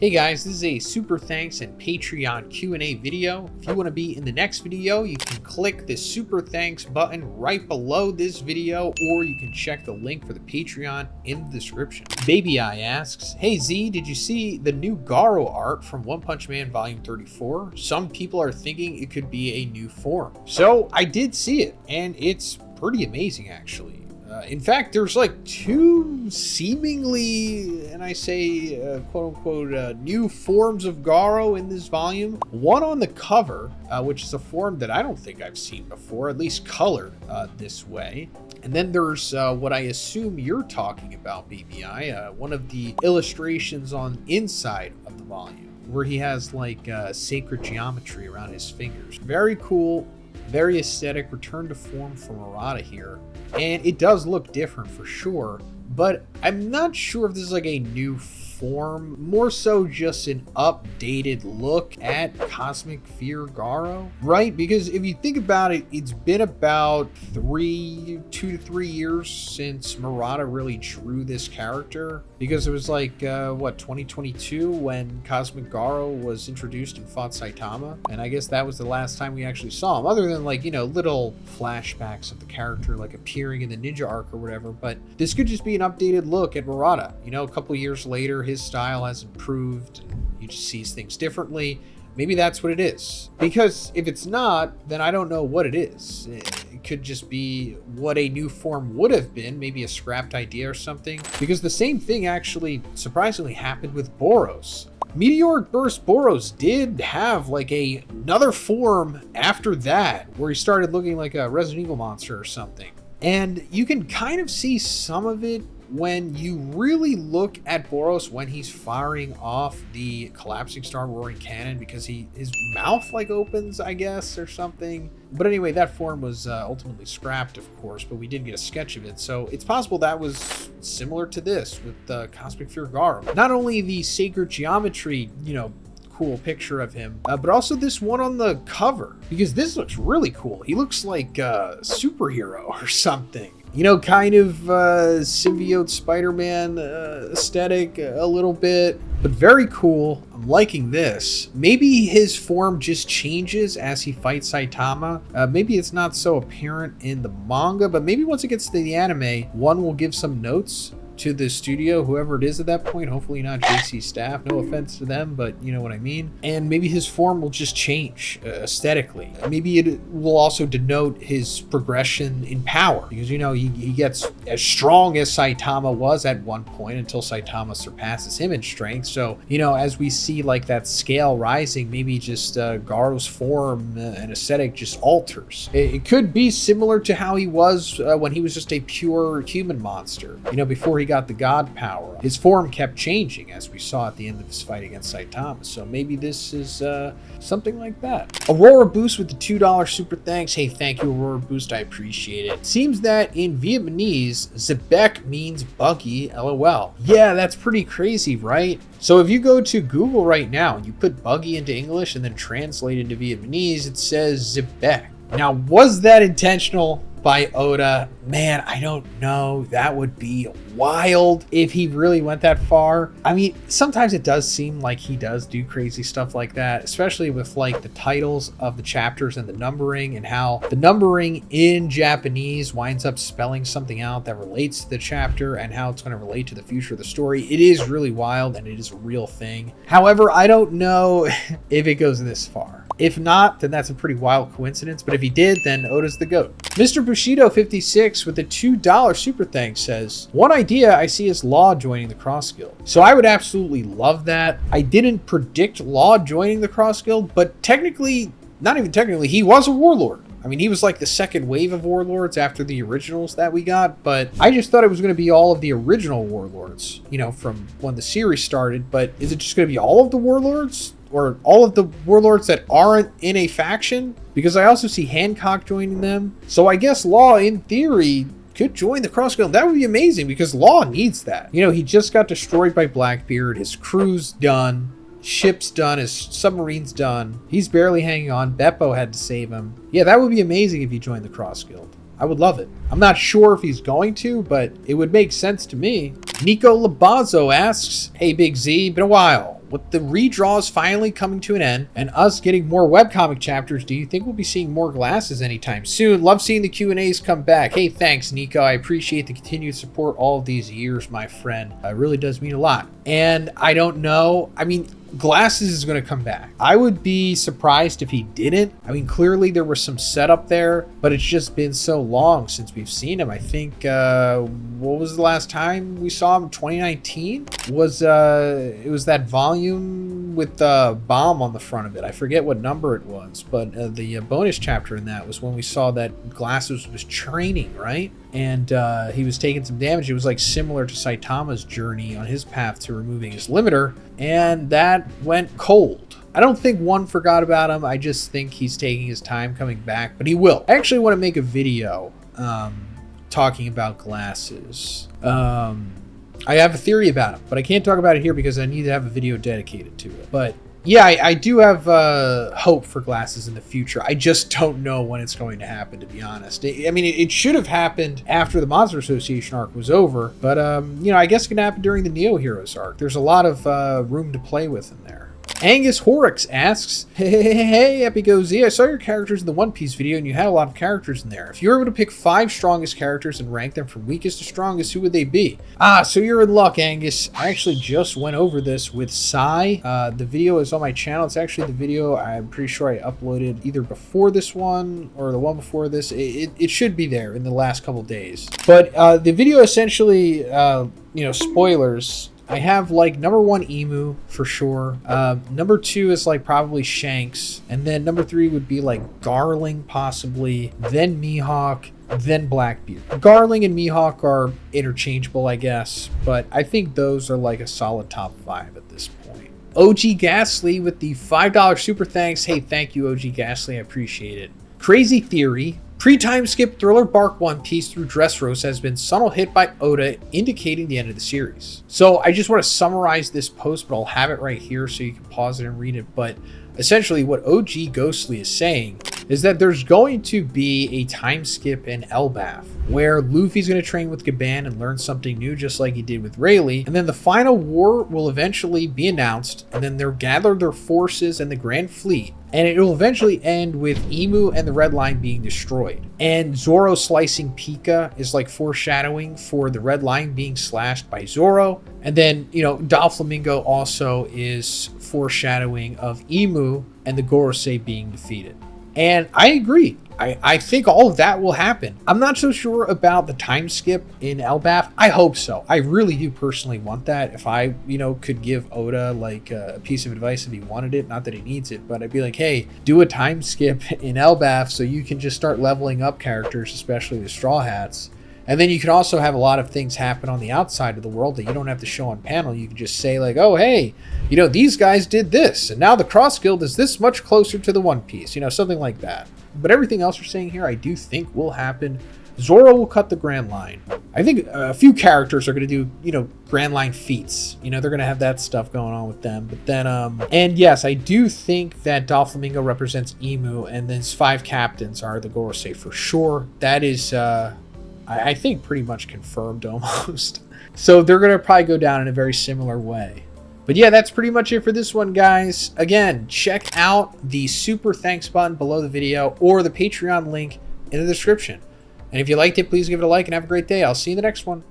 Hey guys, this is a super thanks and Patreon Q&A video. If you want to be in the next video, you can click the super thanks button right below this video, or you can check the link for the Patreon in the description. Baby Eye asks, hey Z, did you see the new Garou art from One Punch Man Volume 34? Some people are thinking it could be a new form. So I did see it, and it's pretty amazing actually. In fact, there's like two seemingly, and I say quote unquote, new forms of Garou in this volume. One on the cover, which is a form that I don't think I've seen before, at least colored this way. And then there's what I assume you're talking about, BBI, one of the illustrations on inside of the volume, where he has like sacred geometry around his fingers. Very cool. Very aesthetic, return to form for Murata here. And it does look different for sure, but I'm not sure if this is like a new form, more so just an updated look at Cosmic Fear Garou, right? Because if you think about it, it's been about 2 to 3 years since Murata really drew this character, because it was like, 2022 when Cosmic Garou was introduced and fought Saitama, and I guess that was the last time we actually saw him, other than like, little flashbacks of the character like appearing in the Ninja arc or whatever. But this could just be an updated look at Murata. A couple years later, his style has improved and he just sees things differently. Maybe that's what it is. Because if it's not, then I don't know what it is. It could just be what a new form would have been, maybe a scrapped idea or something. Because the same thing actually surprisingly happened with Boros. Meteoric Burst Boros did have like another form after that, where he started looking like a Resident Evil monster or something. And you can kind of see some of it when you really look at Boros when he's firing off the collapsing star roaring cannon, because his mouth like opens, I guess, or something. But anyway, that form was ultimately scrapped, of course, but we did get a sketch of it. So it's possible that was similar to this with Cosmic Fear Garou. Not only the sacred geometry, cool picture of him, but also this one on the cover, because this looks really cool. He looks like a superhero or something. Kind of symbiote Spider-Man aesthetic a little bit, but very cool. I'm liking this. Maybe his form just changes as he fights Saitama. Maybe it's not so apparent in the manga, but maybe once it gets to the anime, one will give some notes to the studio, whoever it is at that point, hopefully not JC staff, no offense to them, but you know what I mean. And maybe his form will just change aesthetically. Maybe it will also denote his progression in power, because he gets as strong as Saitama was at one point until Saitama surpasses him in strength. So as we see like that scale rising, maybe just Garou's form and aesthetic just alters. It could be similar to how he was when he was just a pure human monster, before he got the god power. His form kept changing, as we saw at the end of his fight against Saitama. So maybe this is something like that. Aurora Boost with the $2 super thanks. Hey, thank you, Aurora Boost. I appreciate it. Seems that in Vietnamese, Zbec means buggy, LOL. Yeah, that's pretty crazy, right? So if you go to Google right now and you put buggy into English and then translate into Vietnamese, it says Zbec. Now, was that intentional by Oda? Man, I don't know. That would be wild if he really went that far. I mean, sometimes it does seem like he does do crazy stuff like that, especially with like the titles of the chapters and the numbering, and how the numbering in Japanese winds up spelling something out that relates to the chapter and how it's going to relate to the future of the story. It is really wild, and it is a real thing. However, I don't know if it goes this far. If not, then that's a pretty wild coincidence. But if he did, then Oda's the GOAT. Mr. Bushido 56 with a $2 super thanks says, one idea I see is Law joining the Cross Guild. So I would absolutely love that. I didn't predict Law joining the Cross Guild, but technically, not even technically, he was a warlord. I mean, he was like the second wave of warlords after the originals that we got, but I just thought it was going to be all of the original warlords, from when the series started. But is it just going to be all of the warlords? Or all of the warlords that aren't in a faction? Because I also see Hancock joining them. So I guess Law, in theory, could join the Cross Guild. That would be amazing, because Law needs that. He just got destroyed by Blackbeard. His crew's done. Ship's done. His submarine's done. He's barely hanging on. Beppo had to save him. Yeah, that would be amazing if he joined the Cross Guild. I would love it. I'm not sure if he's going to, but it would make sense to me. Nico Labazzo asks, hey Big Z, been a while. with the redraws finally coming to an end and us getting more webcomic chapters, do you think we'll be seeing more glasses anytime soon? Love seeing the Q&As come back. Hey, thanks, Nico. I appreciate the continued support all of these years, my friend. It really does mean a lot. And I don't know. I mean, glasses is going to come back. I would be surprised if he didn't. I mean, clearly there was some setup there, but it's just been so long since we've seen him. I think, what was the last time we saw him? 2019? It was that volume with the bomb on the front of it. I forget what number it was, but the bonus chapter in that was when we saw that Glasses was training, right? And he was taking some damage. It was like similar to Saitama's journey on his path to removing his limiter, and that went cold. I don't think one forgot about him. I just think he's taking his time coming back, but he will. I actually want to make a video talking about Glasses. I have a theory about him, but I can't talk about it here because I need to have a video dedicated to it. But yeah, I do have hope for Glasses in the future. I just don't know when it's going to happen, to be honest. I mean, it should have happened after the Monster Association arc was over, but, you know, I guess it can happen during the Neo Heroes arc. There's a lot of room to play with in there. Angus Horrocks asks, hey, Epico Z, I saw your characters in the One Piece video and you had a lot of characters in there. If you were able to pick 5 strongest characters and rank them from weakest to strongest, who would they be? So you're in luck, Angus. I actually just went over this with Sai. The video is on my channel. It's actually the video I'm pretty sure I uploaded either before this one or the one before this. It should be there in the last couple days. But the video essentially, you know, spoilers. I have like number 1 Emu for sure. Number 2 is like probably Shanks. And then number 3 would be like Garling possibly. Then Mihawk. Then Blackbeard. Garling and Mihawk are interchangeable, I guess. But I think those are like a solid top 5 at this point. OG Ghastly with the $5 super thanks. Hey, thank you, OG Ghastly. I appreciate it. Crazy Theory. Pre-time skip Thriller Bark One Piece through Dressrosa has been subtle hit by Oda, indicating the end of the series. So I just want to summarize this post, but I'll have it right here so you can pause it and read it. But essentially what OG Ghostly is saying is that there's going to be a time skip in Elbaf where Luffy's going to train with Gaban and learn something new just like he did with Rayleigh, and then the final war will eventually be announced, and then they'll gather their forces and the Grand Fleet, and it will eventually end with Emu and the Red Line being destroyed. And Zoro slicing Pika is like foreshadowing for the Red Line being slashed by Zoro. And then, you know, Doflamingo also is foreshadowing of Emu and the Gorosei being defeated. And I agree. I think all of that will happen. I'm not so sure about the time skip in Elbaf. I hope so. I really do personally want that. If I, you know, could give Oda like a piece of advice if he wanted it, not that he needs it, but I'd be like, hey, do a time skip in Elbaf so you can just start leveling up characters, especially the Straw Hats. And then you can also have a lot of things happen on the outside of the world that you don't have to show on panel. You can just say like, oh, hey, you know, these guys did this, and now the Cross Guild is this much closer to the One Piece, you know, something like that. But everything else we're saying here, I do think will happen. Zoro will cut the Grand Line. I think a few characters are going to do, you know, Grand Line feats. You know, they're going to have that stuff going on with them. But then, and yes, I do think that Doflamingo represents Emu, and then 5 captains are the Gorosei for sure. That is, I think pretty much confirmed almost. So they're going to probably go down in a very similar way. But yeah, that's pretty much it for this one, guys. Again, check out the super thanks button below the video or the Patreon link in the description. And if you liked it, please give it a like and have a great day. I'll see you in the next one.